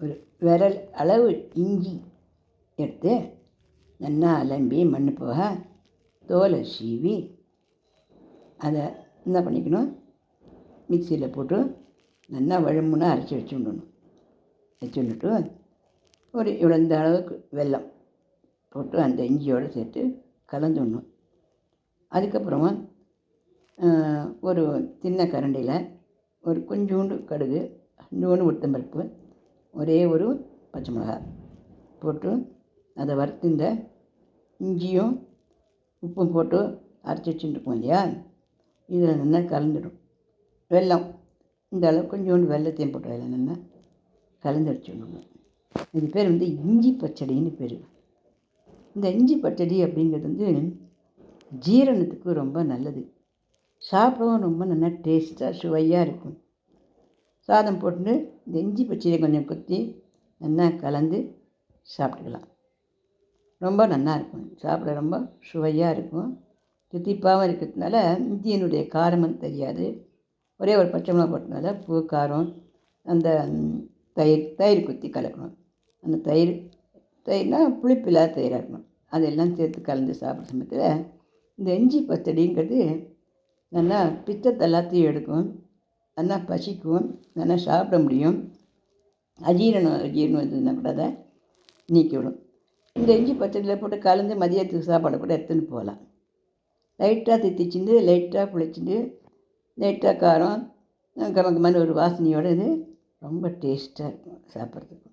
ஒரு விரல் அளவு இஞ்சி எடுத்து நல்லா அலம்பி மண் போக தோலை சீவி அதை என்ன பண்ணிக்கணும், மிக்சியில் போட்டு நல்லா வழுமுன்னா அரைச்சி வச்சுன்னுட்டு ஒரு இந்த அளவுக்கு வெல்லம் போட்டு அந்த இஞ்சியோடு சேர்த்து கலந்துடணும். அதுக்கப்புறமா ஒரு சின்ன கரண்டியில் ஒரு கொஞ்சோண்டு கடுகு, கொஞ்சோண்டு உளுத்தம்பருப்பு, ஒரே ஒரு பச்சை மிளகாய் போட்டு அதை வறுத்து இந்த இஞ்சியும் உப்பும் போட்டு அரைச்சி வச்சுட்டுருக்கோம் இல்லையா, இதில் நல்லா கலந்துடும். வெல்லம் இந்த அளவு கொஞ்சோண்டு வெல்லத்தையும் போட்டு அதில் நல்லா கலந்து வச்சுடணும். இது பேர் இஞ்சி பச்சடின்னு பேர். இந்த இஞ்சி பச்சடி அப்படிங்கிறது ஜீரணத்துக்கு ரொம்ப நல்லது. சாப்பிடவும் ரொம்ப நல்லா டேஸ்ட்டாக சுவையாக இருக்கும். சாதம் போட்டு இந்த இஞ்சி பச்சடியை கொஞ்சம் குத்தி நல்லா கலந்து சாப்பிட்டுக்கலாம். ரொம்ப நல்லாயிருக்கும், சாப்பிட ரொம்ப சுவையாக இருக்கும். தித்திப்பாகவும் இருக்கிறதுனால இஞ்சியினுடைய காரமும் தெரியாது. ஒரே ஒரு பச்சை மிளகா போட்டதுனால பூ காரம். அந்த தயிர் குத்தி கலக்கணும். அந்த தயிர்னால் புளிப்பில்லாத தயிராக இருக்கணும். அதெல்லாம் சேர்த்து கலந்து சாப்பிட்ற சமயத்தில் இந்த இஞ்சி பச்சடிங்கிறது நல்லா பித்தத்தை எல்லாத்தையும் எடுக்கும், நல்லா பசிக்கும், நல்லா சாப்பிட முடியும். அஜீரணம் இருந்ததுன்னா கூட அதை நீக்கிவிடும். இந்த இஞ்சி பச்சடியில் போட்டு கலந்து மதியத்துக்கு சாப்பாடு கூட எடுத்துன்னு போகலாம். லைட்டாக தித்திச்சுட்டு, லைட்டாக புளிச்சுட்டு, லைட்டாக காரம், கமகமான ஒரு வாசனையோடு இது ரொம்ப டேஸ்ட்டாக இருக்கும் சாப்பிட்றதுக்கு.